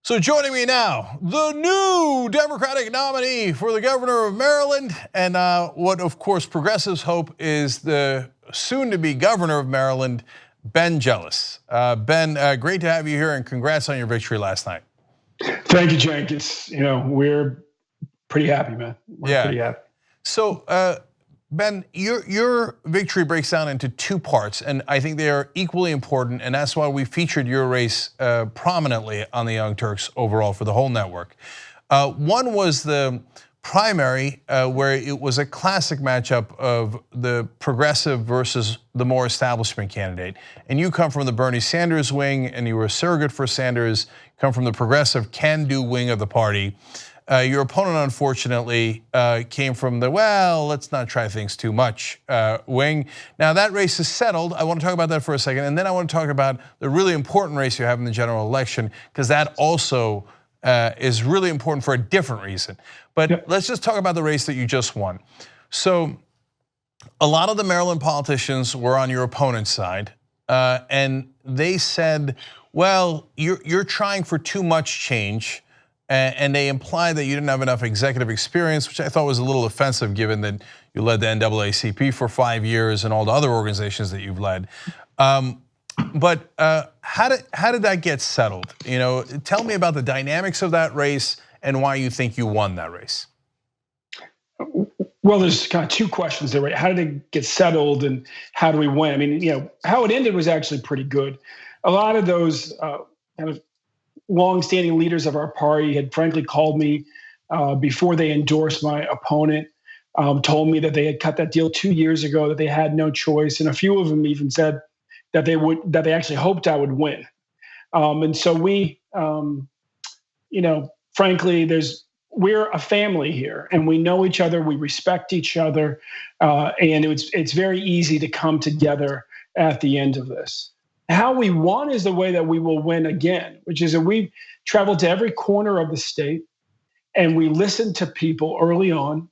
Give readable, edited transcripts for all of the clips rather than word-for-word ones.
So joining me now, the new Democratic nominee for the governor of Maryland, and what of course progressives hope is the soon-to-be governor of Maryland, Ben Jealous. Ben, great to have you here, and congrats on your victory last night. Thank you, Cenk. We're pretty happy, man. We're pretty happy. So, Ben, your victory breaks down into two parts, and I think they are equally important, and that's why we featured your race prominently on the Young Turks overall for the whole network. One was the primary, where it was a classic matchup of the progressive versus the more establishment candidate. And you come from the Bernie Sanders wing, and you were a surrogate for Sanders, come from the progressive can-do wing of the party. Your opponent, unfortunately, came from the, well, let's not try things too much wing. Now that race is settled. I want to talk about that for a second. And then I want to talk about the really important race you have in the general election, because that also is really important for a different reason. But let's just talk about the race that you just won. So a lot of the Maryland politicians were on your opponent's side, and they said, well, you're trying for too much change. And they implied that you didn't have enough executive experience, which I thought was a little offensive given that you led the NAACP for 5 years and all the other organizations that you've led. But how did that get settled? You know, tell me about the dynamics of that race and why you think you won that race. Well, there's kind of two questions there, right? How did it get settled and how do we win? I mean, how it ended was actually pretty good. A lot of those kind of longstanding leaders of our party had frankly called me before they endorsed my opponent, told me that they had cut that deal 2 years ago, that they had no choice, and a few of them even said that they actually hoped I would win. And so we, frankly, we're a family here, and we know each other, we respect each other, and it's very easy to come together at the end of this. How we won is the way that we will win again, which is that we traveled to every corner of the state and we listened to people early on.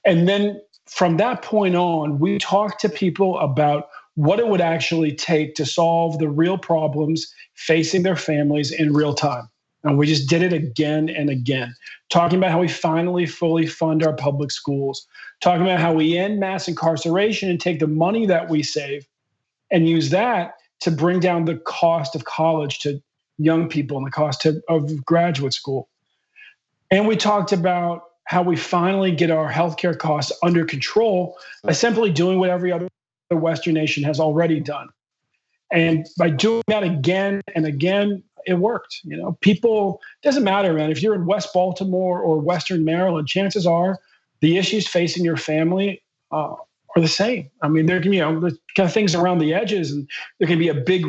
And then from that point on, we talked to people about what it would actually take to solve the real problems facing their families in real time. And we just did it again and again, talking about how we finally fully fund our public schools, talking about how we end mass incarceration and take the money that we save and use that to bring down the cost of college to young people and the cost of graduate school. And we talked about how we finally get our healthcare costs under control by simply doing what every other Western nation has already done. And by doing that again and again, it worked. People, it doesn't matter, man. If you're in West Baltimore or Western Maryland, chances are the issues facing your family are the same. I mean, there can be kind of things around the edges, and there can be a big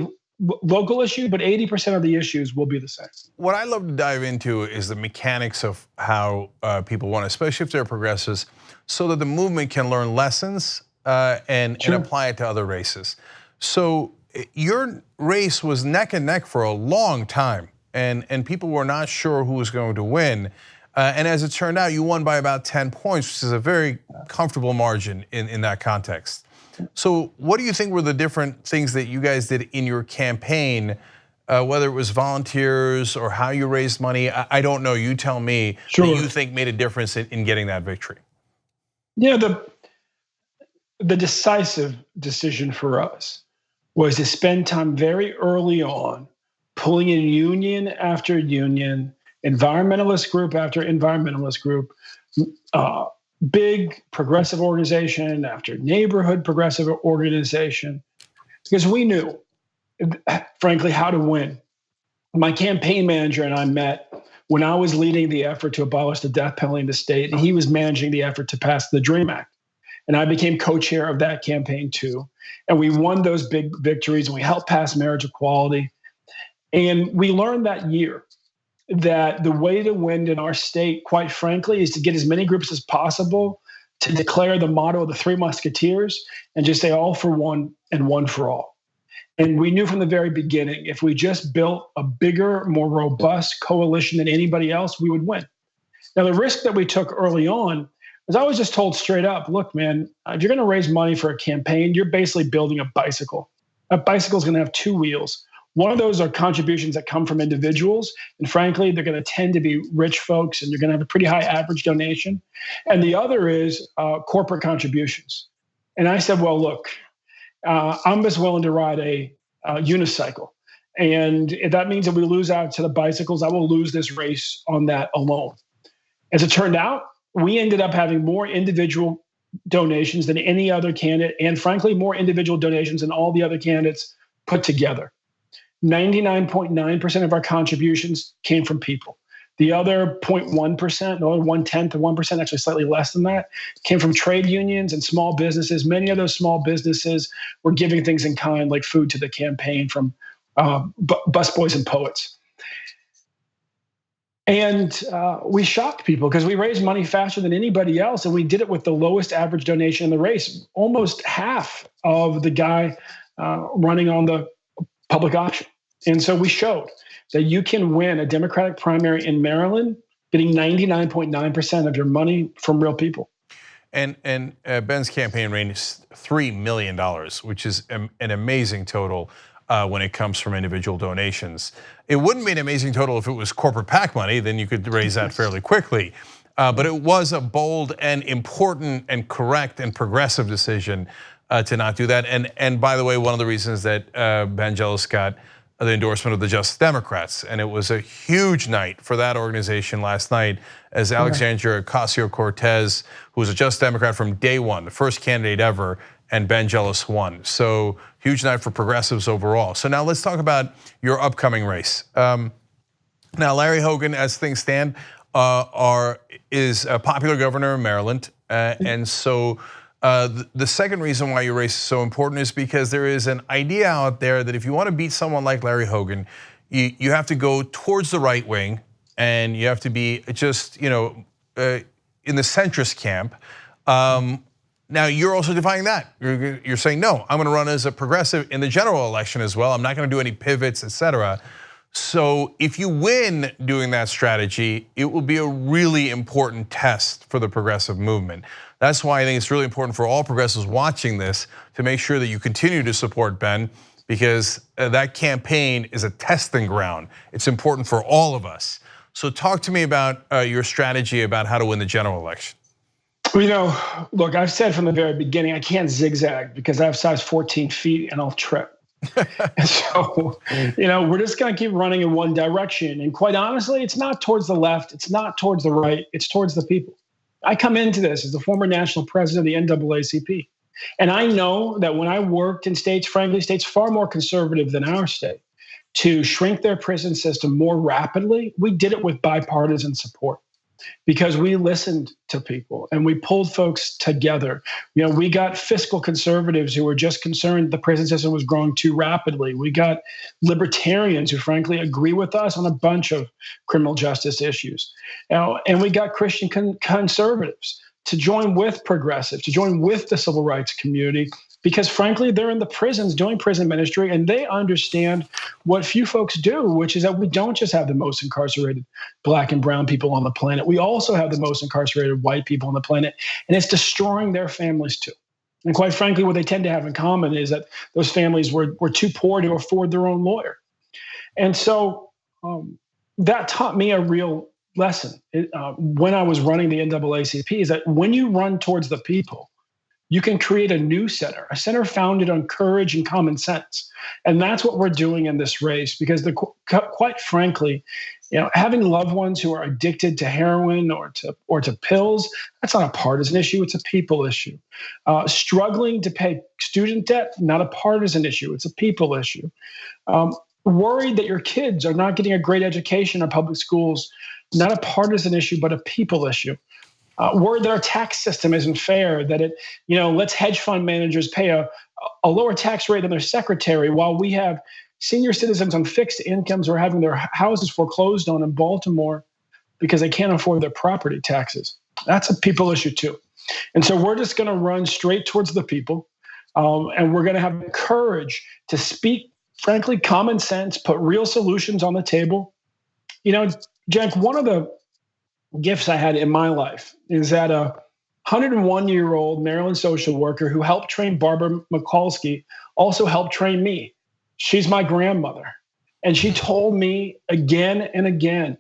local issue, but 80% of the issues will be the same. What I love to dive into is the mechanics of how people want, especially if they're progressives, so that the movement can learn lessons and apply it to other races. So your race was neck and neck for a long time, and people were not sure who was going to win. And as it turned out, you won by about 10 points, which is a very comfortable margin in that context. So what do you think were the different things that you guys did in your campaign, whether it was volunteers or how you raised money? I don't know, you tell me, that you think made a difference in getting that victory. Yeah, the decisive decision for us was to spend time very early on pulling in union after union, environmentalist group after environmentalist group, big progressive organization after neighborhood progressive organization, because we knew, frankly, how to win. My campaign manager and I met when I was leading the effort to abolish the death penalty in the state, and he was managing the effort to pass the DREAM Act. And I became co-chair of that campaign too. And we won those big victories, and we helped pass marriage equality. And we learned that year that the way to win in our state, quite frankly, is to get as many groups as possible to declare the motto of the Three Musketeers and just say all for one and one for all. And we knew from the very beginning, if we just built a bigger, more robust coalition than anybody else, we would win. Now, the risk that we took early on was I was just told straight up, look, man, if you're going to raise money for a campaign, you're basically building a bicycle. A bicycle is going to have two wheels. One of those are contributions that come from individuals. And frankly, they're going to tend to be rich folks and you're going to have a pretty high average donation. And the other is corporate contributions. And I said, well, look, I'm just willing to ride a unicycle. And if that means that we lose out to the bicycles, I will lose this race on that alone. As it turned out, we ended up having more individual donations than any other candidate, and frankly, more individual donations than all the other candidates put together. 99.9% of our contributions came from people. The other 0.1%, or 1/10 of 1%, actually slightly less than that, came from trade unions and small businesses. Many of those small businesses were giving things in kind, like food to the campaign from busboys and poets. And we shocked people because we raised money faster than anybody else, and we did it with the lowest average donation in the race, almost half of the guy running on the public option. And so we showed that you can win a Democratic primary in Maryland getting 99.9% of your money from real people. And Ben's campaign raised $3 million, which is an amazing total when it comes from individual donations. It wouldn't be an amazing total if it was corporate PAC money, then you could raise that fairly quickly. But it was a bold and important and correct and progressive decision to not do that. And by the way, one of the reasons that Ben Jealous got the endorsement of the Just Democrats, and it was a huge night for that organization last night as Alexandria Ocasio-Cortez, who was a Just Democrat from day one, the first candidate ever, and Ben Jealous won. So huge night for progressives overall. So now let's talk about your upcoming race. Now Larry Hogan, as things stand, is a popular governor in Maryland, and so the second reason why your race is so important is because there is an idea out there that if you want to beat someone like Larry Hogan, you have to go towards the right wing, and you have to be just in the centrist camp. Now you're also defying that. You're saying no, I'm going to run as a progressive in the general election as well. I'm not going to do any pivots, etc. So if you win doing that strategy, it will be a really important test for the progressive movement. That's why I think it's really important for all progressives watching this to make sure that you continue to support Ben, because that campaign is a testing ground. It's important for all of us. So talk to me about your strategy about how to win the general election. Look, I've said from the very beginning, I can't zigzag because I have size 14 feet and I'll trip. And so, we're just going to keep running in one direction. And quite honestly, it's not towards the left. It's not towards the right. It's towards the people. I come into this as the former national president of the NAACP. And I know that when I worked in states, frankly, states far more conservative than our state, to shrink their prison system more rapidly, we did it with bipartisan support because we listened to people and we pulled folks together. We got fiscal conservatives who were just concerned the prison system was growing too rapidly. We got libertarians who frankly agree with us on a bunch of criminal justice issues. And we got Christian conservatives to join with progressives, to join with the civil rights community, because frankly, they're in the prisons doing prison ministry and they understand what few folks do, which is that we don't just have the most incarcerated Black and brown people on the planet. We also have the most incarcerated white people on the planet, and it's destroying their families too. And quite frankly, what they tend to have in common is that those families were too poor to afford their own lawyer. And so that taught me a real lesson when I was running the NAACP, is that when you run towards the people, you can create a new center, a center founded on courage and common sense. And that's what we're doing in this race, because quite frankly, having loved ones who are addicted to heroin or to pills, that's not a partisan issue, it's a people issue. Struggling to pay student debt, not a partisan issue, it's a people issue. Worried that your kids are not getting a great education in public schools, not a partisan issue, but a people issue. Worried that our tax system isn't fair, that it lets hedge fund managers pay a lower tax rate than their secretary, while we have senior citizens on fixed incomes who are having their houses foreclosed on in Baltimore because they can't afford their property taxes. That's a people issue too. And so we're just going to run straight towards the people, and we're going to have the courage to speak, frankly, common sense, put real solutions on the table. Cenk, one of the gifts I had in my life is that a 101-year-old Maryland social worker who helped train Barbara Mikulski also helped train me. She's my grandmother. And she told me again and again,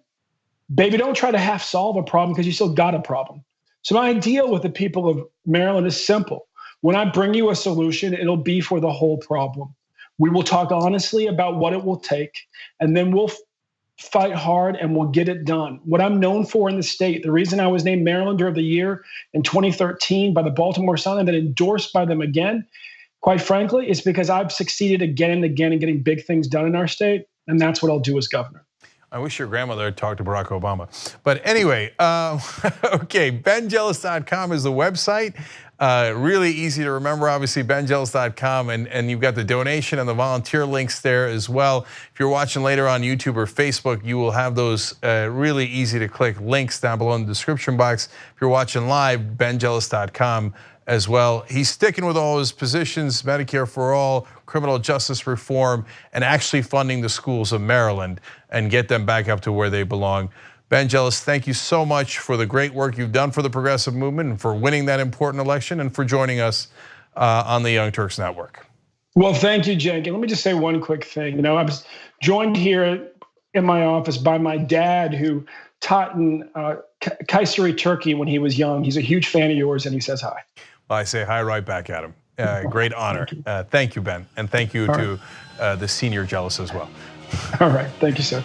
baby, don't try to half solve a problem because you still got a problem. So my idea with the people of Maryland is simple. When I bring you a solution, it'll be for the whole problem. We will talk honestly about what it will take, and then we'll fight hard and we'll get it done. What I'm known for in the state, the reason I was named Marylander of the Year in 2013 by the Baltimore Sun and then endorsed by them again, quite frankly, is because I've succeeded again and again in getting big things done in our state, and that's what I'll do as governor. I wish your grandmother had talked to Barack Obama. But anyway, okay, benjealous.com is the website. Really easy to remember, obviously, benjealous.com, and you've got the donation and the volunteer links there as well. If you're watching later on YouTube or Facebook, you will have those really easy to click links down below in the description box. If you're watching live, benjealous.com as well. He's sticking with all his positions, Medicare for all, criminal justice reform, and actually funding the schools of Maryland and get them back up to where they belong. Ben Jealous, thank you so much for the great work you've done for the progressive movement and for winning that important election and for joining us on the Young Turks Network. Well, thank you, Cenk. And let me just say one quick thing. I was joined here in my office by my dad, who taught in Kayseri, Turkey when he was young. He's a huge fan of yours, and he says hi. Well, I say hi right back at him. Great honor. Thank you, Ben. And thank you to the senior Jealous as well. All right. Thank you, sir.